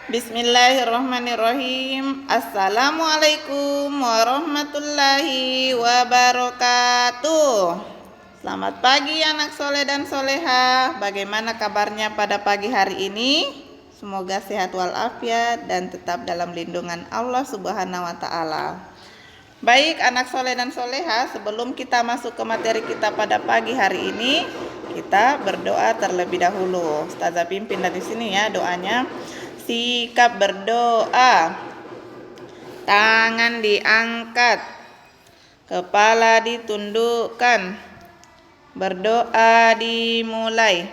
Bismillahirrahmanirrahim. Assalamualaikum warahmatullahi wabarakatuh. Selamat pagi anak soleh dan soleha. Bagaimana kabarnya pada pagi hari ini? Semoga sehat walafiat dan tetap dalam lindungan Allah Subhanahu wa taala. Baik anak soleh dan soleha, sebelum kita masuk ke materi kita pada pagi hari ini, kita berdoa terlebih dahulu. Ustazah pimpin dari sini ya doanya. Sikap berdoa, tangan diangkat, kepala ditundukkan, berdoa dimulai.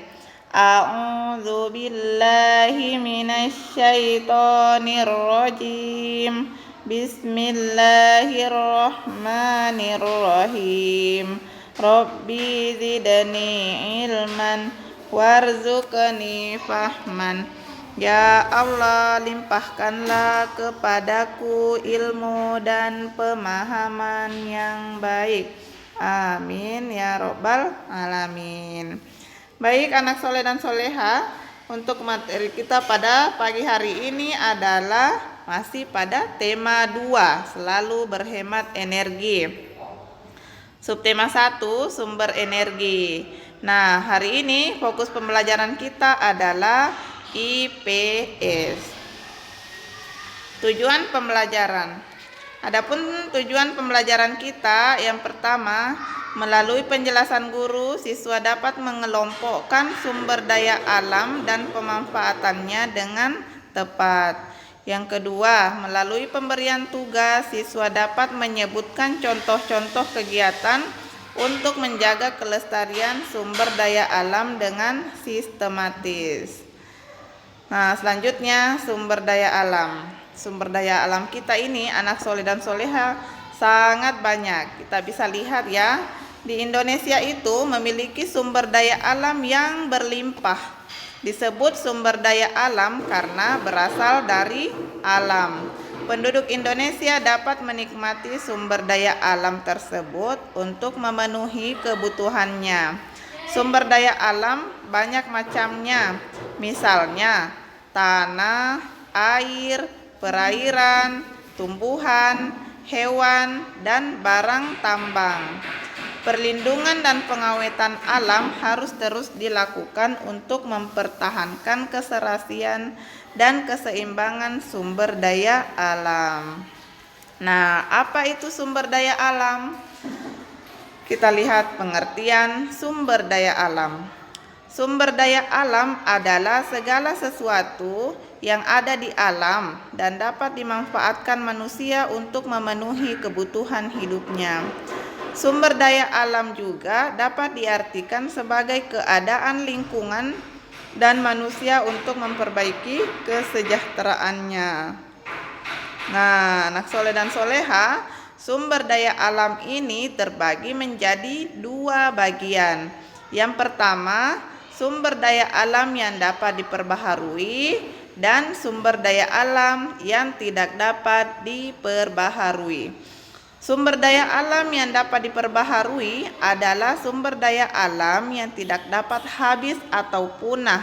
A'udzu billahi minasyaitonir rajim. Bismillahirrahmanirrahim. Rabbi zidni ilman warzuqni fahman. Ya Allah, limpahkanlah kepadaku ilmu dan pemahaman yang baik. Amin ya robbal alamin. Baik anak soleh dan soleha, untuk materi kita pada pagi hari ini adalah masih pada tema 2, selalu berhemat energi. Subtema 1, sumber energi. Nah, hari ini fokus pembelajaran kita adalah IPS. Tujuan pembelajaran. Adapun tujuan pembelajaran kita, yang pertama, melalui penjelasan guru, siswa dapat mengelompokkan sumber daya alam dan pemanfaatannya dengan tepat. Yang kedua, melalui pemberian tugas, siswa dapat menyebutkan contoh-contoh kegiatan untuk menjaga kelestarian sumber daya alam dengan sistematis. Nah, selanjutnya sumber daya alam. Sumber daya alam kita ini anak soleh dan soleha sangat banyak. Kita bisa lihat ya, di Indonesia itu memiliki sumber daya alam yang berlimpah. Disebut sumber daya alam karena berasal dari alam. Penduduk Indonesia dapat menikmati sumber daya alam tersebut untuk memenuhi kebutuhannya. Sumber daya alam banyak macamnya, misalnya tanah, air, perairan, tumbuhan, hewan, dan barang tambang. Perlindungan dan pengawetan alam harus terus dilakukan untuk mempertahankan keserasian dan keseimbangan sumber daya alam. Nah, apa itu sumber daya alam? Kita lihat pengertian sumber daya alam. Sumber daya alam adalah segala sesuatu yang ada di alam dan dapat dimanfaatkan manusia untuk memenuhi kebutuhan hidupnya. Sumber daya alam juga dapat diartikan sebagai keadaan lingkungan dan manusia untuk memperbaiki kesejahteraannya. Nah, anak soleh dan soleha, sumber daya alam ini terbagi menjadi 2 bagian. Yang pertama, sumber daya alam yang dapat diperbaharui dan sumber daya alam yang tidak dapat diperbaharui. Sumber daya alam yang dapat diperbaharui adalah sumber daya alam yang tidak dapat habis atau punah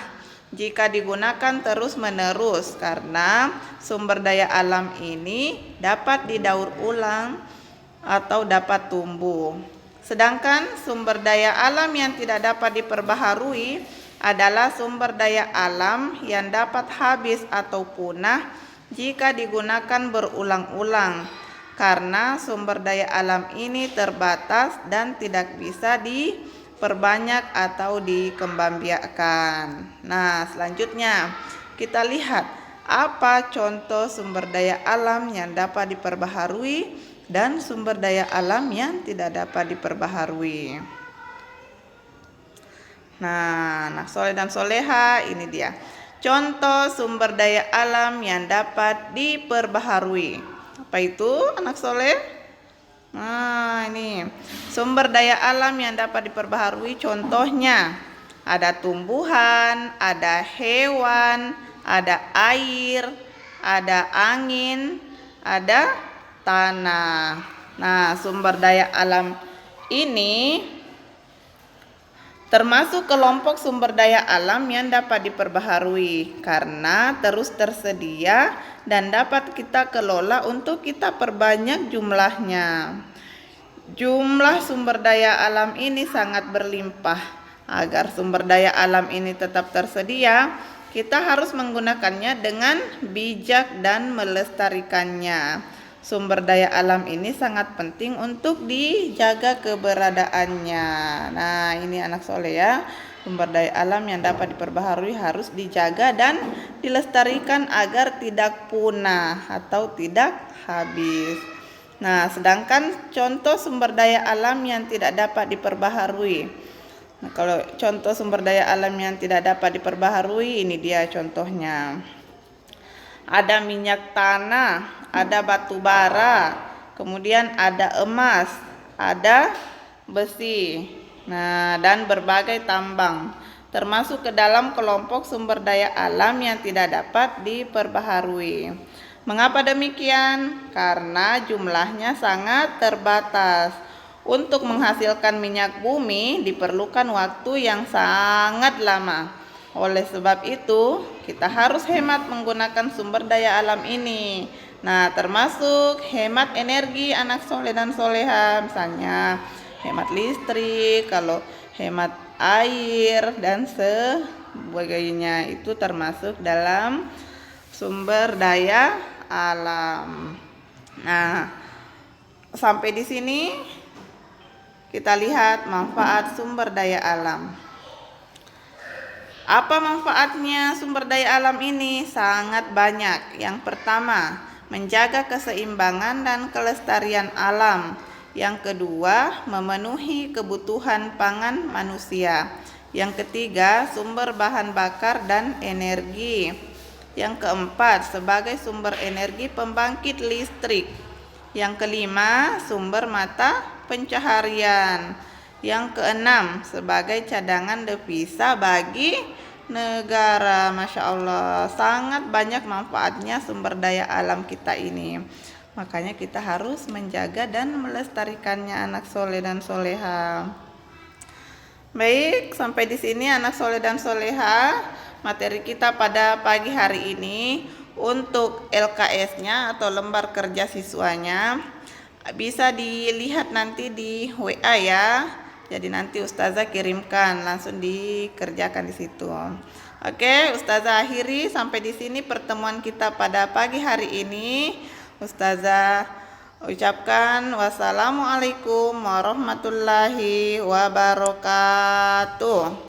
jika digunakan terus-menerus, karena sumber daya alam ini dapat didaur ulang atau dapat tumbuh. Sedangkan sumber daya alam yang tidak dapat diperbaharui adalah sumber daya alam yang dapat habis atau punah jika digunakan berulang-ulang, karena sumber daya alam ini terbatas dan tidak bisa diperbanyak atau dikembangbiakkan. Nah, selanjutnya kita lihat apa contoh sumber daya alam yang dapat diperbaharui dan sumber daya alam yang tidak dapat diperbaharui. Nah, anak soleh dan soleha, ini dia contoh sumber daya alam yang dapat diperbaharui. Apa itu anak soleh? Nah, ini sumber daya alam yang dapat diperbaharui, contohnya ada tumbuhan, ada hewan, ada air, ada angin, ada tanah. Nah, sumber daya alam ini termasuk kelompok sumber daya alam yang dapat diperbaharui karena terus tersedia dan dapat kita kelola untuk kita perbanyak jumlahnya. Jumlah sumber daya alam ini sangat berlimpah. Agar sumber daya alam ini tetap tersedia, kita harus menggunakannya dengan bijak dan melestarikannya. Sumber daya alam ini sangat penting untuk dijaga keberadaannya. Nah, ini anak soleh ya. Sumber daya alam yang dapat diperbaharui harus dijaga dan dilestarikan agar tidak punah atau tidak habis. Nah, sedangkan contoh sumber daya alam yang tidak dapat diperbaharui. Nah, kalau contoh sumber daya alam yang tidak dapat diperbaharui, ini dia contohnya. Ada minyak tanah, ada batu bara, kemudian ada emas, ada besi, nah, dan berbagai tambang, termasuk ke dalam kelompok sumber daya alam yang tidak dapat diperbaharui. Mengapa demikian? Karena jumlahnya sangat terbatas. Untuk menghasilkan minyak bumi diperlukan waktu yang sangat lama. Oleh sebab itu, kita harus hemat menggunakan sumber daya alam ini. Nah, termasuk hemat energi anak soleh dan soleha, misalnya hemat listrik, kalau hemat air dan sebagainya, itu termasuk dalam sumber daya alam. Nah, sampai di sini kita lihat manfaat sumber daya alam. Apa manfaatnya sumber daya alam ini? Sangat banyak. Yang pertama, menjaga keseimbangan dan kelestarian alam. Yang kedua, memenuhi kebutuhan pangan manusia. Yang ketiga, sumber bahan bakar dan energi. Yang keempat, sebagai sumber energi pembangkit listrik. Yang kelima, sumber mata pencaharian. Yang keenam, sebagai cadangan devisa bagi negara. Masya Allah, sangat banyak manfaatnya sumber daya alam kita ini. Makanya kita harus menjaga dan melestarikannya anak soleh dan soleha. Baik, sampai di sini anak soleh dan soleha, materi kita pada pagi hari ini. Untuk LKS-nya atau lembar kerja siswanya bisa dilihat nanti di WA ya. Jadi nanti Ustazah kirimkan, langsung dikerjakan di situ. Oke, Ustazah akhiri sampai di sini pertemuan kita pada pagi hari ini. Ustazah ucapkan wassalamualaikum warahmatullahi wabarakatuh.